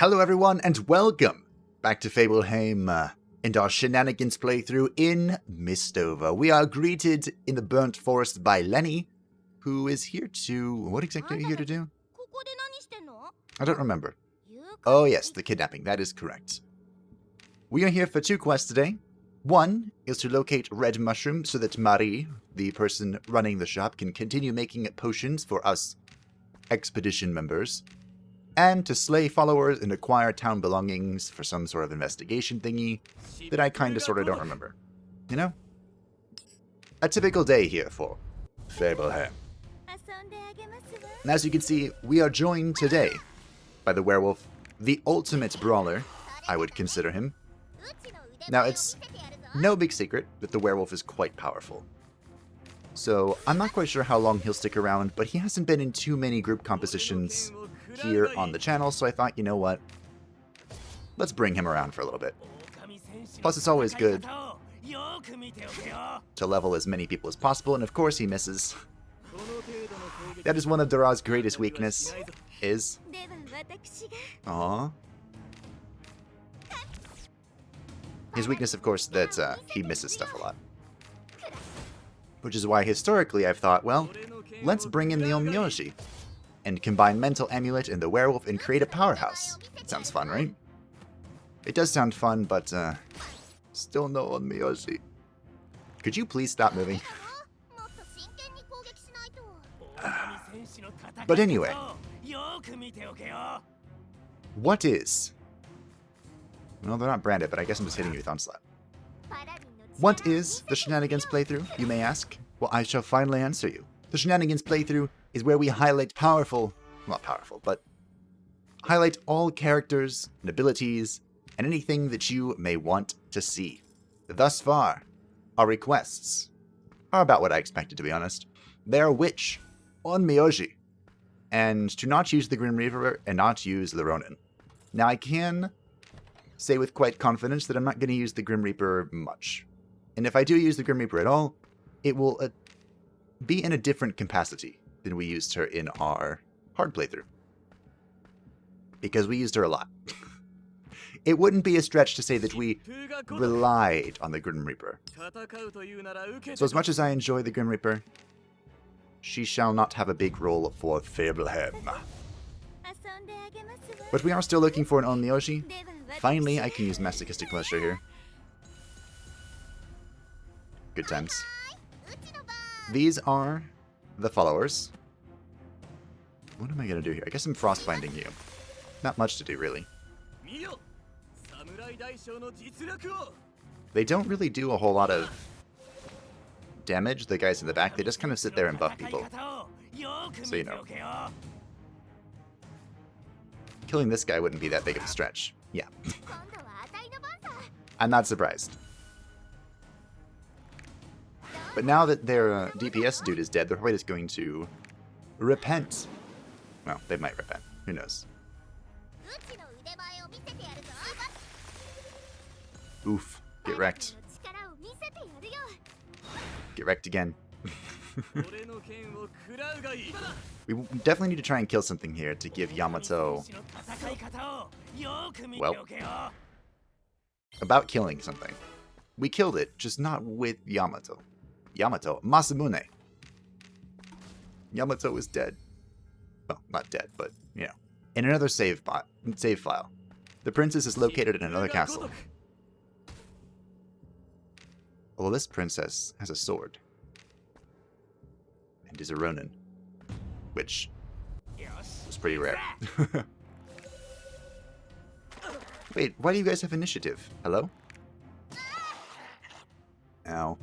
Hello everyone and welcome back to Fableheimr and our Shenanigans playthrough in MISTOVER. We are greeted in the burnt forest by Lenny, who is here to... What exactly are you here to do? I don't remember. Oh yes, the kidnapping, that is correct. We are here for two quests today. One is to locate Red Mushroom so that Marie, the person running the shop, can continue making potions for us Expedition members. And to slay followers and acquire town belongings for some sort of investigation thingy that I kinda sorta don't remember. You know? A typical day here for Fableheimr. And as you can see, we are joined today by the werewolf, the ultimate brawler, I would consider him. Now it's no big secret that the werewolf is quite powerful. So I'm not quite sure how long he'll stick around, but he hasn't been in too many group compositions here on the channel, so I thought, you know what, let's bring him around for a little bit. Plus it's always good to level as many people as possible, and of course he misses. That is one of Dara's greatest weakness, is... Aww. His weakness, of course, that he misses stuff a lot. Which is why historically I've thought, well, let's bring in the Onmyoshi and combine Mental Amulet and the Werewolf and create a powerhouse. It sounds fun, right? It does sound fun, but still no Onmyoshi. Could you please stop moving? But anyway, what is... Well, they're not branded, but I guess I'm just hitting you with Onslaught. What is the Shenanigans playthrough, you may ask? Well, I shall finally answer you. The Shenanigans playthrough is where we highlight not powerful, but highlight all characters and abilities and anything that you may want to see. Thus far, our requests are about what I expected, to be honest. They are Witch, Onmyoshi, and to not use the Grim Reaper and not use the Ronin. Now, I can say with quite confidence that I'm not going to use the Grim Reaper much. And if I do use the Grim Reaper at all, it will be in a different capacity than we used her in our hard playthrough. Because we used her a lot. It wouldn't be a stretch to say that we relied on the Grim Reaper. So as much as I enjoy the Grim Reaper, she shall not have a big role for Fableheimr. But we are still looking for an Onmyoshi. Finally, I can use Masochistic Pleasure here. Good times. These are the followers. What am I going to do here? I guess I'm frostbinding you. Not much to do, really. They don't really do a whole lot of damage, the guys in the back. They just kind of sit there and buff people. So, you know. Killing this guy wouldn't be that big of a stretch. Yeah. I'm not surprised. But now that their DPS dude is dead, they're probably just going to repent. Well, they might repent. Who knows? Oof. Get wrecked. Get wrecked again. We definitely need to try and kill something here to give Yamato... Well... About killing something. We killed it, just not with Yamato. Yamato. Masamune. Yamato is dead. Well, not dead, but, you know. In another save file. The princess is located in another castle. Well, this princess has a sword. And is a Ronin. Which is pretty rare. Wait, why do you guys have initiative? Hello? Ow.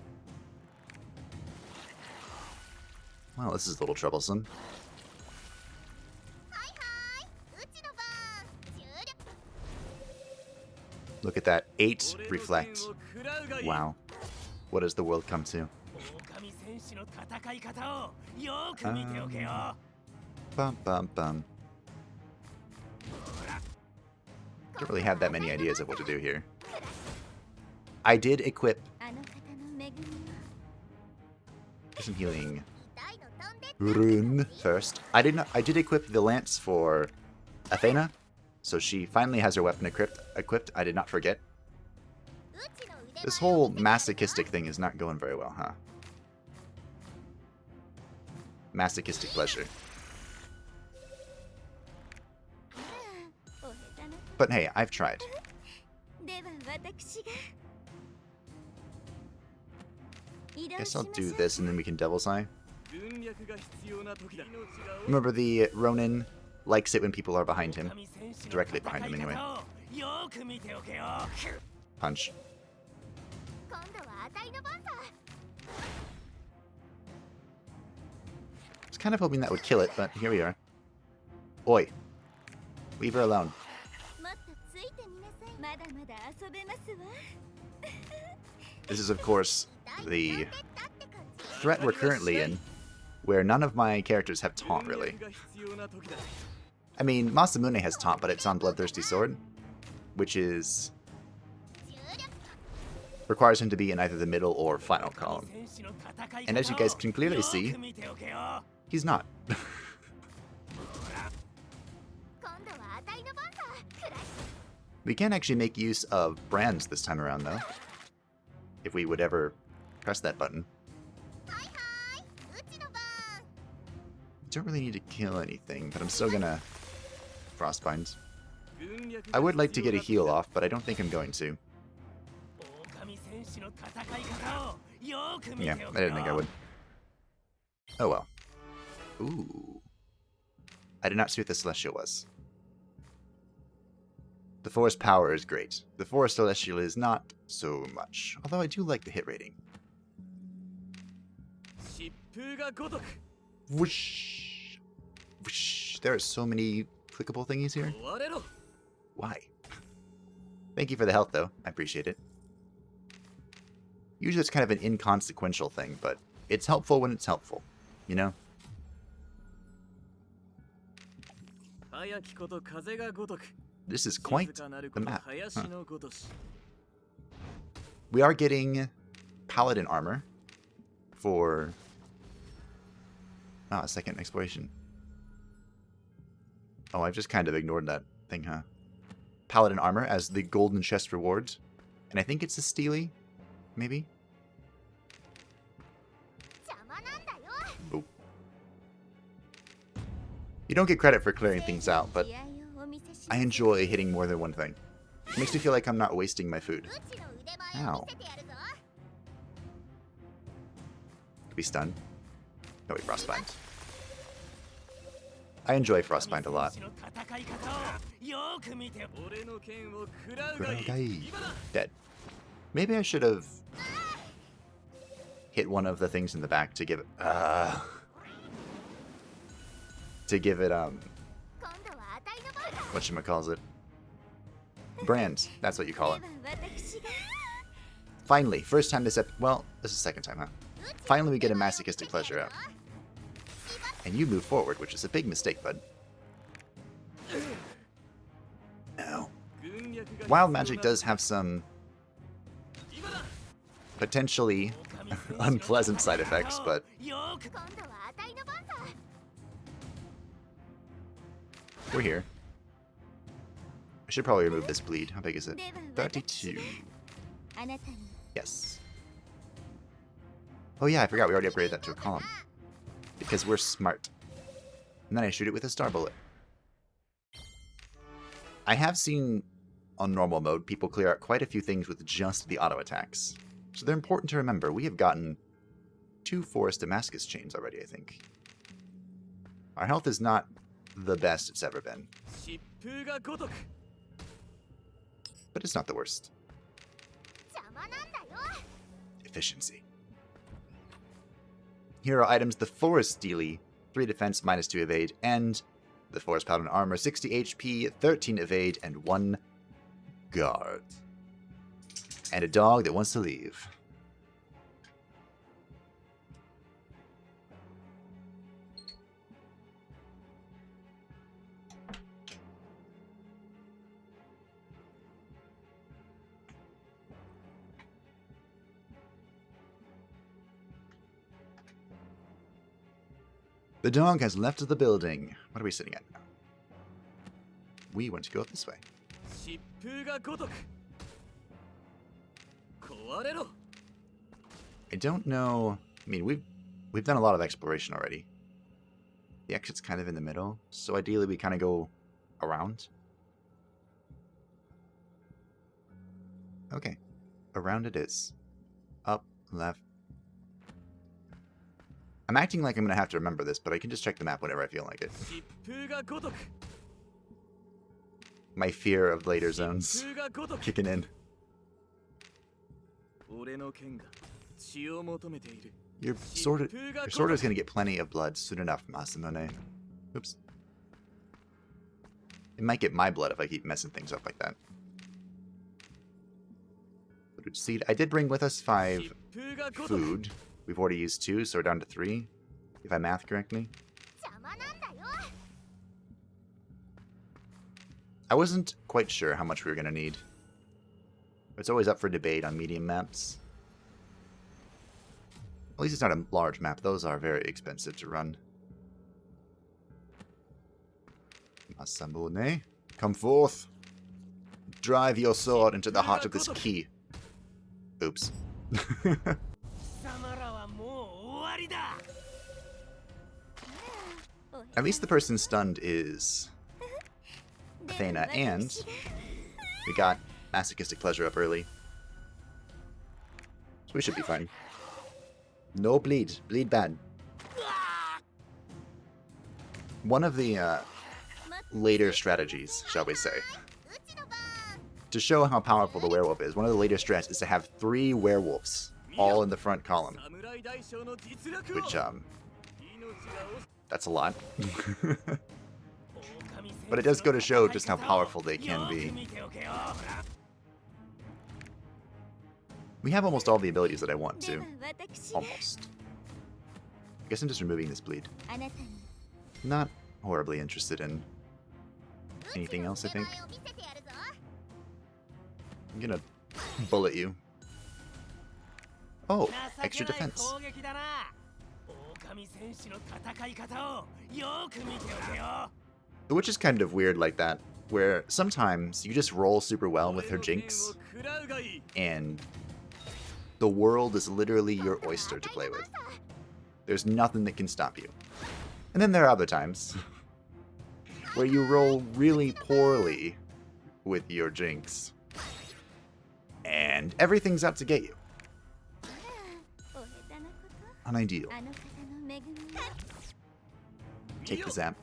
Well, this is a little troublesome. Look at that. 8 reflect. Wow. What does the world come to? Bum bum bum. Don't really have that many ideas of what to do here. I did equip some healing rune first. I did equip the lance for Athena, So she finally has her weapon equipped. I did not forget. This whole masochistic thing is not going very well, huh? Masochistic pleasure. But hey, I've tried. Guess I'll do this and then we can Devil's Eye. Remember, the Ronin likes it when people are behind him. Directly behind him, anyway. Punch. I was kind of hoping that would kill it, but here we are. Oi. Leave her alone. This is, of course, the threat we're currently in, where none of my characters have taunt, really. I mean, Masamune has taunt, but it's on Bloodthirsty Sword, which is... requires him to be in either the middle or final column. And as you guys can clearly see, he's not. We can actually make use of brands this time around, though. If we would ever press that button. Don't really need to kill anything, but I'm still gonna Frostbind. I would like to get a heal off, but I don't think I'm going to. Yeah, I didn't think I would. Oh well. Ooh. I did not see what the Celestial was. The Forest Power is great. The Forest Celestial is not so much, although I do like the hit rating. Whoosh! Whoosh! There are so many clickable thingies here. Why? Thank you for the health, though. I appreciate it. Usually it's kind of an inconsequential thing, but it's helpful when it's helpful, you know? This is quite the map. Huh. We are getting Paladin armor for a second exploration. Oh, I've just kind of ignored that thing, huh? Paladin armor as the golden chest reward. And I think it's a Steely, maybe? Oh. You don't get credit for clearing things out, but I enjoy hitting more than one thing. It makes me feel like I'm not wasting my food. Ow. Could be stunned. No, we Frostbind. I enjoy Frostbind a lot. Dead. Maybe I should have hit one of the things in the back to give it whatchamacallit? Brand. That's what you call it. Finally, first time this well, this is the second time, huh? Finally we get a masochistic pleasure out. And you move forward, which is a big mistake, bud. Ow. Wild magic does have some potentially unpleasant side effects, but we're here. I should probably remove this bleed. How big is it? 32. Yes. Oh yeah, I forgot we already upgraded that to a column. Because we're smart. And then I shoot it with a star bullet. I have seen, on normal mode, people clear out quite a few things with just the auto attacks. So they're important to remember. We have gotten 2 Forest Damascus chains already, I think. Our health is not the best it's ever been. But it's not the worst. Efficiency. Hero items: the Forest Steely, 3 defense, -2 evade, and the Forest Paladin armor, 60 HP, 13 evade, and 1 guard. And a dog that wants to leave. The dog has left the building. What are we sitting at now? we want to go this way. I don't know. I mean, we've done a lot of exploration already. The exit's kind of in the middle, so ideally we kind of go around. Okay, around it is. Up, left. I'm acting like I'm going to have to remember this, but I can just check the map whenever I feel like it. My fear of later zones kicking in. Your sword is going to get plenty of blood soon enough, Masamune. Oops. It might get my blood if I keep messing things up like that. Seed. I did bring with us 5 food. We've already used 2, so we're down to 3, if I math correctly. I wasn't quite sure how much we were going to need. It's always up for debate on medium maps. At least it's not a large map. Those are very expensive to run. Masamune, come forth. Drive your sword into the heart of this key. Oops. At least the person stunned is Athena, and we got masochistic pleasure up early. So we should be fine. No bleed. Bleed bad. One of the later strategies, shall we say, to show how powerful the werewolf is, one of the later strats is to have 3 werewolves all in the front column. Which, that's a lot. But it does go to show just how powerful they can be. We have almost all the abilities that I want to. Almost. I guess I'm just removing this bleed. Not horribly interested in anything else, I think. I'm gonna bullet you. Oh, extra defense. Which is kind of weird like that, where sometimes you just roll super well with her jinx, and the world is literally your oyster to play with. There's nothing that can stop you. And then there are other times where you roll really poorly with your jinx, and everything's out to get you. Unideal. Take the zap.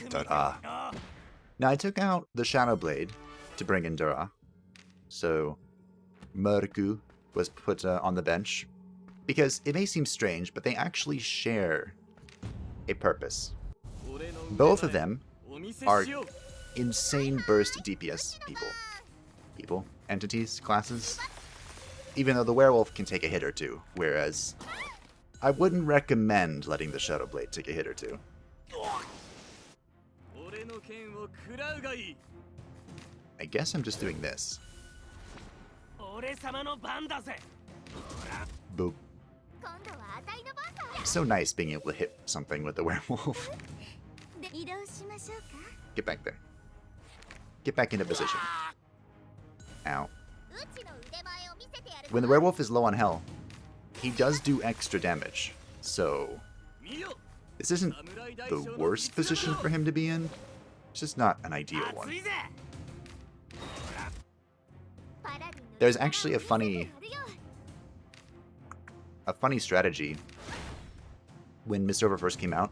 Ta-da. Now I took out the Shadow Blade to bring in Dura, so Merku was put on the bench, because it may seem strange, but they actually share a purpose. Both of them are insane burst DPS people, entities, classes, even though the werewolf can take a hit or two, whereas I wouldn't recommend letting the Shadow Blade take a hit or two. I guess I'm just doing this. Boop. It's so nice being able to hit something with the werewolf. Get back there. Get back into position. Ow. When the werewolf is low on health, he does do extra damage, so this isn't the worst position for him to be in. It's just not an ideal one. There's actually a funny strategy. When MISTOVER first came out,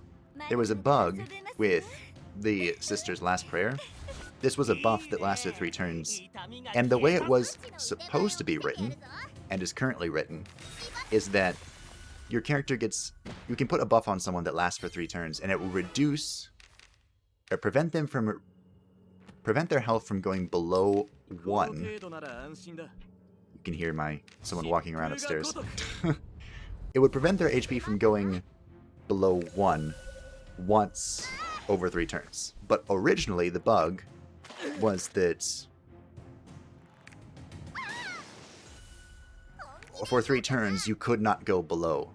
there was a bug with the Sister's Last Prayer. This was a buff that lasted 3 turns, and the way it was supposed to be written, and is currently written, is that your character gets... You can put a buff on someone that lasts for 3 turns, and it will reduce... or prevent their health from going below 1. You can hear someone walking around upstairs. It would prevent their HP from going below 1 once over 3 turns. But originally, the bug was that for 3 turns, you could not go below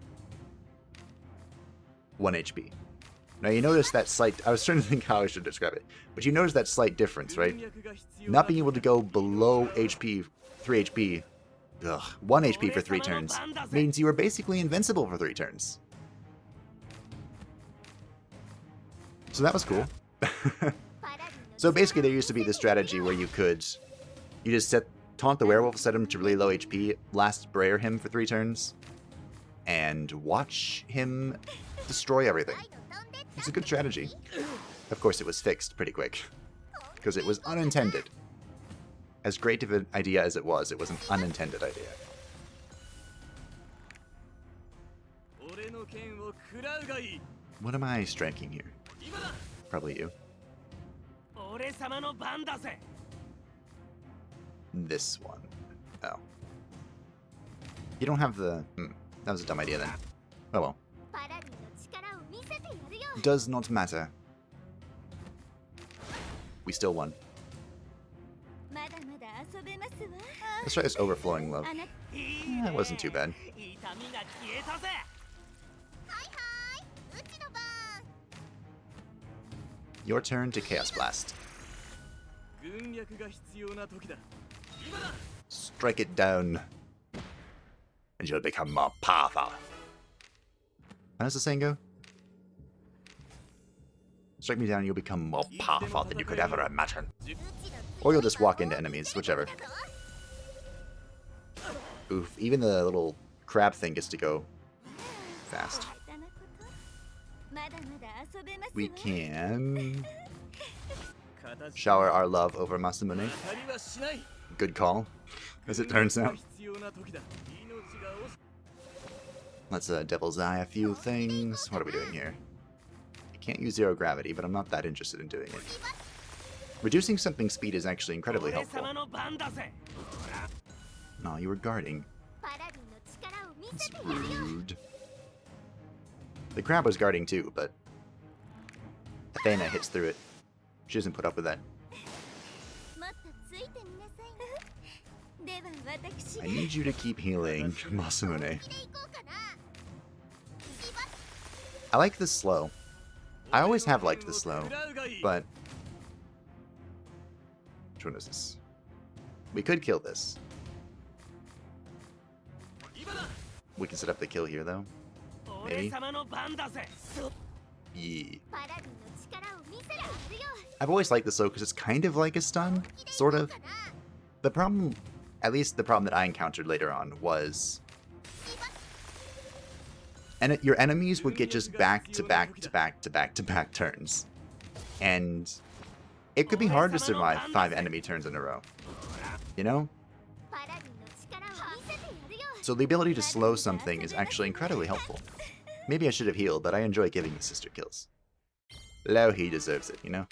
1 HP. Now you notice that slight... I was trying to think how I should describe it. But you notice that slight difference, right? Not being able to go below HP, 3 HP, 1 HP for 3 turns, means you are basically invincible for 3 turns. So that was cool. So basically there used to be this strategy where you just taunt the werewolf, set him to really low HP, last sprayer him for 3 turns, and watch him destroy everything. It's a good strategy. Of course it was fixed pretty quick, because it was unintended. As great of an idea as it was an unintended idea. What am I striking here? Probably you. This one. Oh. You don't have the... that was a dumb idea then. Oh well. Does not matter. We still won. Let's try this overflowing love. That wasn't too bad. Your turn to Chaos Blast. Strike it down, and you'll become more powerful. How does the saying go? Strike me down and you'll become more powerful than you could ever imagine. Or you'll just walk into enemies, whichever. Oof, even the little crab thing gets to go fast. We can shower our love over Masamune. Good call, as it turns out. Let's Devil's Eye a few things. What are we doing here? I can't use zero gravity, but I'm not that interested in doing it. Reducing something's speed is actually incredibly helpful. No, you were guarding. It's rude. The crab was guarding too, but Athena hits through it. She doesn't put up with that. I need you to keep healing, Masamune. I like the slow. I always have liked the slow, but... Which one is this? We could kill this. We can set up the kill here, though. Maybe. Yeah. I've always liked the slow because it's kind of like a stun, sort of. The problem, at least the problem that I encountered later on, was... And your enemies would get just back-to-back-to-back-to-back-to-back turns. And it could be hard to survive 5 enemy turns in a row. You know? So the ability to slow something is actually incredibly helpful. Maybe I should have healed, but I enjoy giving the sister kills. Lauhi deserves it, you know?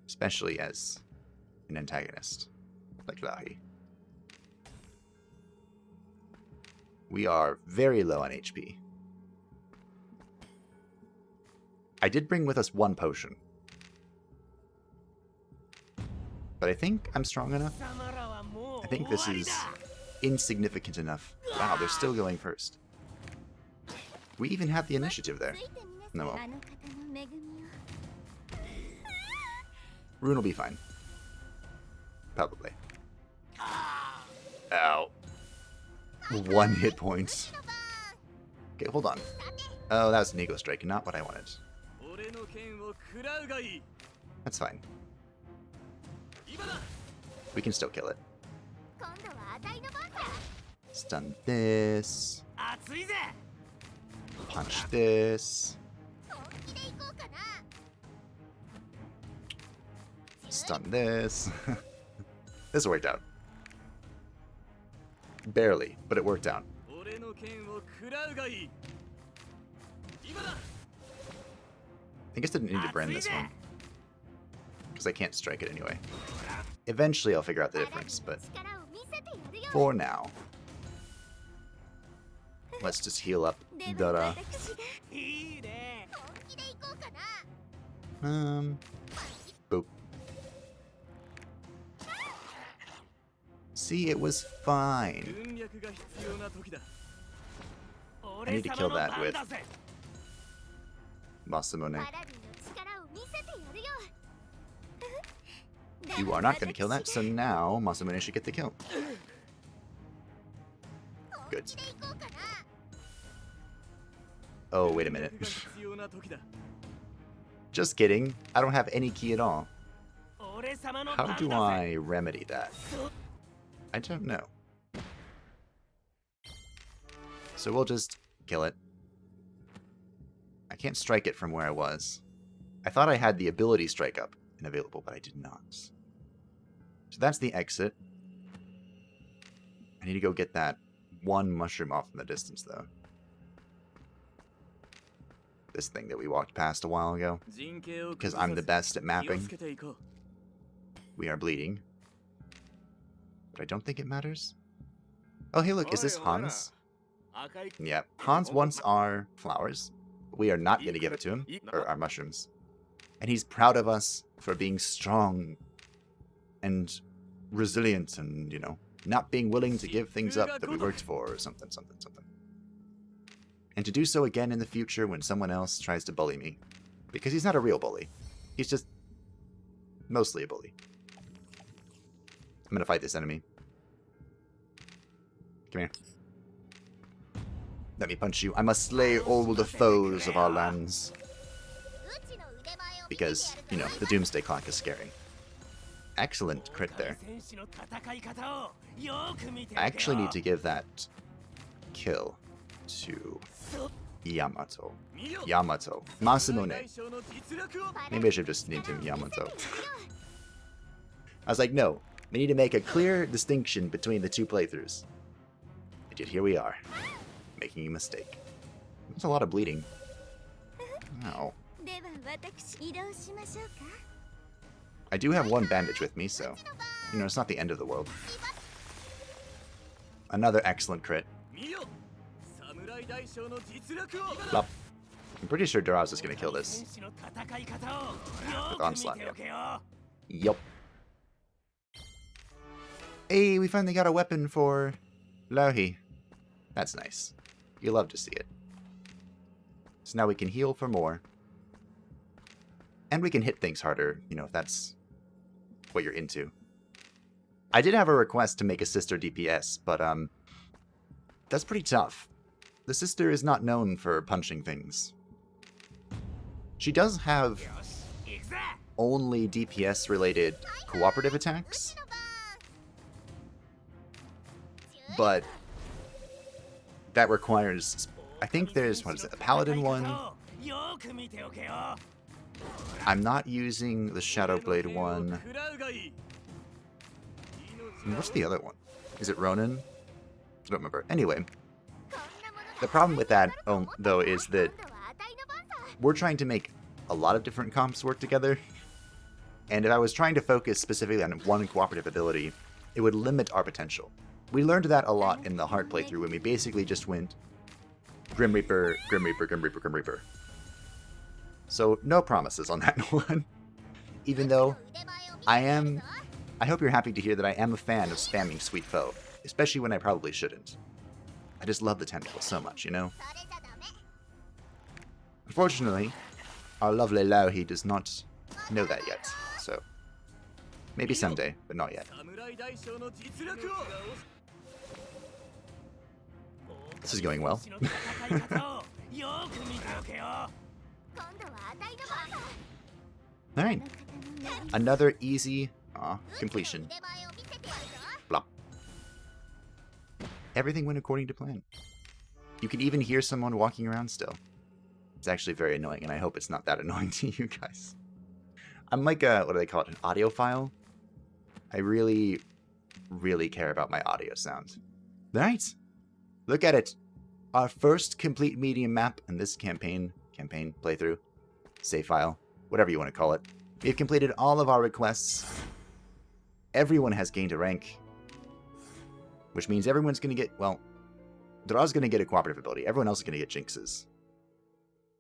Especially as an antagonist, like Lauhi. We are very low on HP. I did bring with us 1 potion. But I think I'm strong enough. I think this is insignificant enough. Wow, they're still going first. We even have the initiative there. No, well. Rune will be fine. Probably. Ow. 1 hit point. Okay, hold on. Oh, that was an ego strike, not what I wanted. That's fine. We can still kill it. Stun this. Punch this. Stun this. This worked out. Barely, but it worked out. I guess I didn't need to brand this one, because I can't strike it anyway. Eventually I'll figure out the difference, but for now, let's just heal up Dara. Boop. See, it was fine. I need to kill that with Masamune. You are not going to kill that, so now Masamune should get the kill. Good. Oh, wait a minute. Just kidding. I don't have any key at all. How do I remedy that? I don't know. So we'll just kill it. I can't strike it from where I was. I thought I had the ability strike up and available, but I did not. So that's the exit. I need to go get that one mushroom off in the distance, though. This thing that we walked past a while ago. Because I'm the best at mapping. We are bleeding. But I don't think it matters. Oh, hey, look, is this Hans? Yeah, Hans wants our flowers. We are not going to give it to him, or our mushrooms. And he's proud of us for being strong and resilient and, you know, not being willing to give things up that we worked for or something. And to do so again in the future when someone else tries to bully me. Because he's not a real bully. He's just mostly a bully. I'm going to fight this enemy. Come here. Let me punch you. I must slay all the foes of our lands. Because, you know, the Doomsday Clock is scary. Excellent crit there. I actually need to give that kill to Yamato. Masamune. Maybe I should have just named him Yamato. I was like, no. We need to make a clear distinction between the two playthroughs. And yet here we are. Making a mistake. There's a lot of bleeding. Ow. I do have one bandage with me, so, you know, it's not the end of the world. Another excellent crit. Plop. I'm pretty sure Duraz is going to kill this. With Onslaught. Yup. Hey, we finally got a weapon for Lauhi. That's nice. You love to see it. So now we can heal for more. And we can hit things harder, you know, if that's what you're into. I did have a request to make a sister DPS, but, that's pretty tough. The sister is not known for punching things. She does have only DPS-related cooperative attacks. But that requires... I think there's, what is it, a paladin one? I'm not using the Shadow Blade one. And what's the other one? Is it Ronin? I don't remember. Anyway, the problem with that, though, is that we're trying to make a lot of different comps work together. And if I was trying to focus specifically on one cooperative ability, it would limit our potential. We learned that a lot in the hard playthrough when we basically just went Grim Reaper, Grim Reaper, Grim Reaper, Grim Reaper. So, no promises on that one. Even though I hope you're happy to hear that I am a fan of spamming Sweet Foe, especially when I probably shouldn't. I just love the tentacle so much, you know? Unfortunately, our lovely Lauhi does not know that yet, so maybe someday, but not yet. This is going well. Alright. Another easy completion. Blah. Everything went according to plan. You can even hear someone walking around still. It's actually very annoying, and I hope it's not that annoying to you guys. I'm like a, what do they call it, an audiophile? I really, really care about my audio sound. Alright. Look at it. Our first complete medium map in this campaign, playthrough, save file, whatever you want to call it. We've completed all of our requests. Everyone has gained a rank. Which means everyone's going to get, well, Draw's going to get a cooperative ability. Everyone else is going to get jinxes.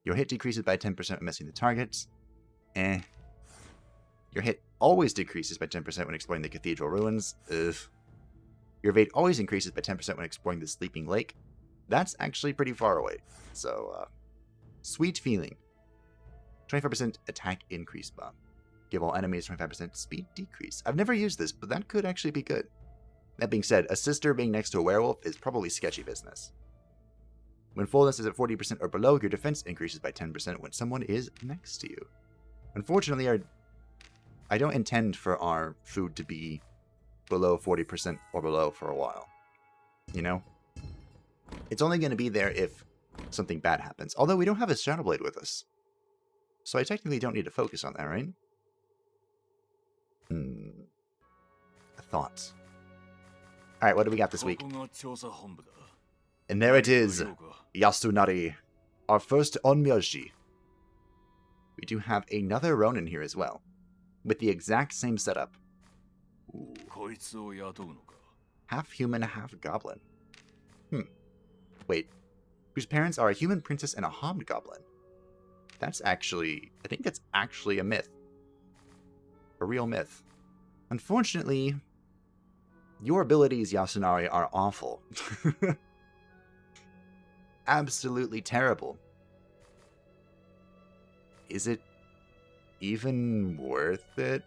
Your hit decreases by 10% when missing the target. Your hit always decreases by 10% when exploring the cathedral ruins. Ugh. Your evade always increases by 10% when exploring the sleeping lake. That's actually pretty far away. So, sweet feeling. 25% attack increase buff. Give all enemies 25% speed decrease. I've never used this, but that could actually be good. That being said, a sister being next to a werewolf is probably sketchy business. When fullness is at 40% or below, your defense increases by 10% when someone is next to you. Unfortunately, I don't intend for our food to be below 40% or below for a while. You know? It's only going to be there if something bad happens. Although we don't have a Shadow Blade with us. So I technically don't need to focus on that, right? Thoughts. Alright, what do we got this week? And there it is, Yasunari, our first Onmyoji. We do have another Ronin here as well, with the exact same setup. Ooh. Half human, half goblin. Wait, whose parents are a human princess and a hobgoblin? That's actually, I think that's actually a myth. A real myth. Unfortunately, your abilities, Yasunari, are awful. Absolutely terrible. Is it even worth it?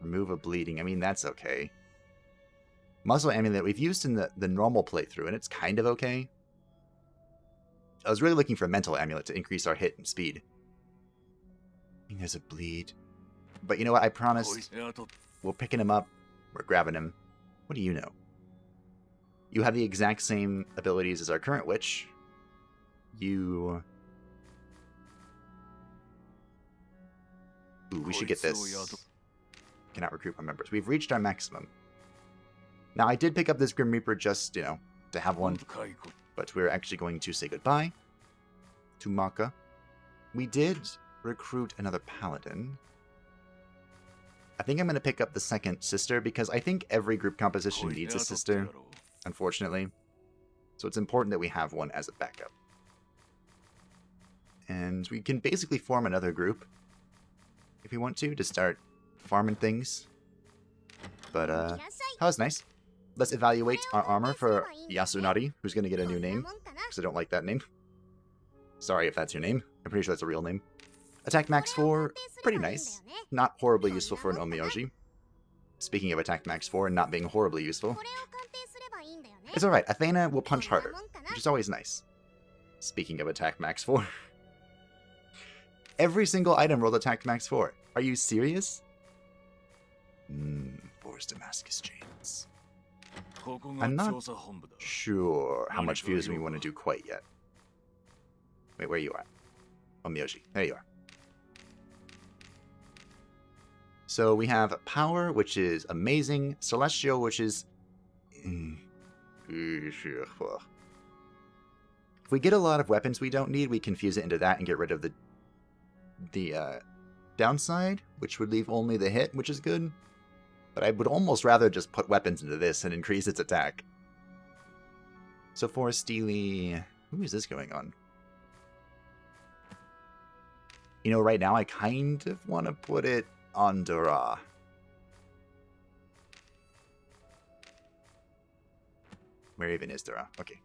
Remove a bleeding. I mean, that's okay. Muscle Amulet we've used in the normal playthrough, and it's kind of okay. I was really looking for a Mental Amulet to increase our hit and speed. I mean, there's a bleed. But you know what? I promised we're picking him up. We're grabbing him. What do you know? You have the exact same abilities as our current witch. You... Ooh, we should get this. Cannot recruit my members. We've reached our maximum. Now, I did pick up this Grim Reaper just, you know, to have one. But we're actually going to say goodbye to Maka. We did recruit another paladin. I think I'm going to pick up the second sister because I think every group composition needs a sister, unfortunately. So it's important that we have one as a backup. And we can basically form another group if we want to start farming things. But, that was nice. Let's evaluate our armor for Yasunari, who's going to get a new name, because I don't like that name. Sorry if that's your name. I'm pretty sure that's a real name. Attack max 4, pretty nice. Not horribly useful for an Onmyoji. Speaking of attack max 4 and not being horribly useful. It's alright, Athena will punch harder, which is always nice. Speaking of attack max 4. Every single item rolled attack max 4. Are you serious? Forest Damascus chains. I'm not sure how much fusing we want to do quite yet. Wait, where you are? Onmyoji. There you are. So we have Power, which is amazing. Celestial, which is... If we get a lot of weapons we don't need, we can fuse it into that and get rid of the downside, which would leave only the hit, which is good. But I would almost rather just put weapons into this and increase its attack. So for Steely... Who is this going on? You know, right now I kind of want to put it on Dora. Where even is Dora? Okay.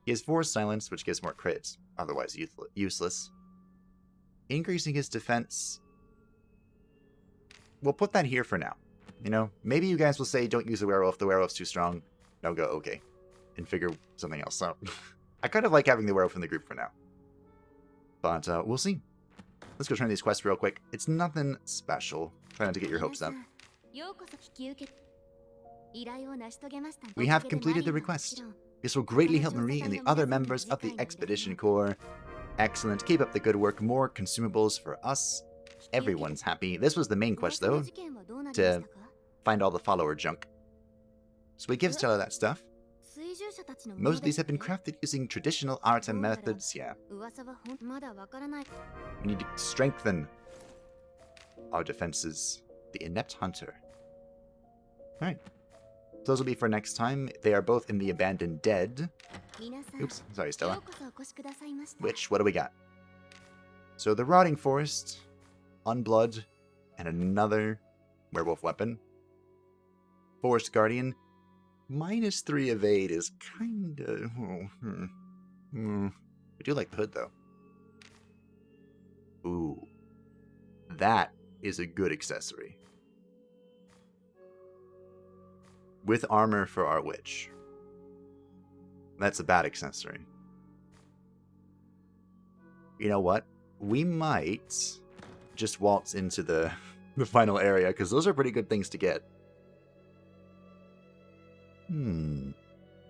He has 4 silence, which gives more crits, otherwise useless. Increasing his defense... We'll put that here for now. You know, maybe you guys will say, don't use the werewolf's too strong. No go, okay. And figure something else out. I kind of like having the werewolf in the group for now. But we'll see. Let's go try these quests real quick. It's nothing special. Try not to get your hopes up. We have completed the request. This will greatly help Marie and the other members of the Expedition Corps. Excellent. Keep up the good work. More consumables for us. Everyone's happy. This was the main quest, though, to find all the follower junk. So we give Stella that stuff. Most of these have been crafted using traditional arts and methods, yeah. We need to strengthen our defenses. The Inept Hunter. Alright. Those will be for next time. They are both in the Abandoned Dead. Oops, sorry, Stella. Which, what do we got? So the Rotting Forest... Unblood, and another werewolf weapon. Forest Guardian. -3 evade is kind of... I do like the hood, though. Ooh. That is a good accessory. With armor for our witch. That's a bad accessory. You know what? We might just waltz into the final area, because those are pretty good things to get.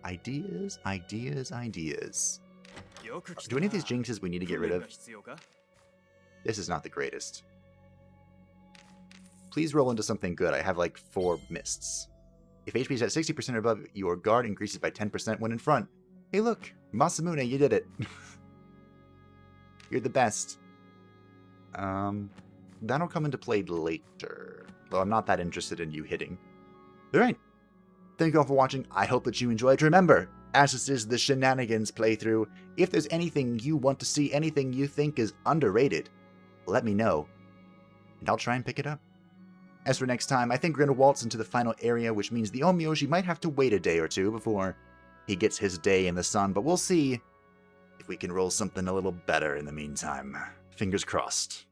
Ideas, ideas, ideas. Do any of these jinxes we need to get rid of? This is not the greatest. Please roll into something good. I have like 4 mists. If HP is at 60% or above, your guard increases by 10% when in front. Hey look, Masamune, you did it. You're the best. That'll come into play later. Though I'm not that interested in you hitting. Alright. Thank you all for watching. I hope that you enjoyed. Remember, as this is the Shenanigans playthrough, if there's anything you want to see, anything you think is underrated, let me know, and I'll try and pick it up. As for next time, I think we're going to waltz into the final area, which means the Onmyoji might have to wait a day or two before he gets his day in the sun, but we'll see if we can roll something a little better in the meantime. Fingers crossed.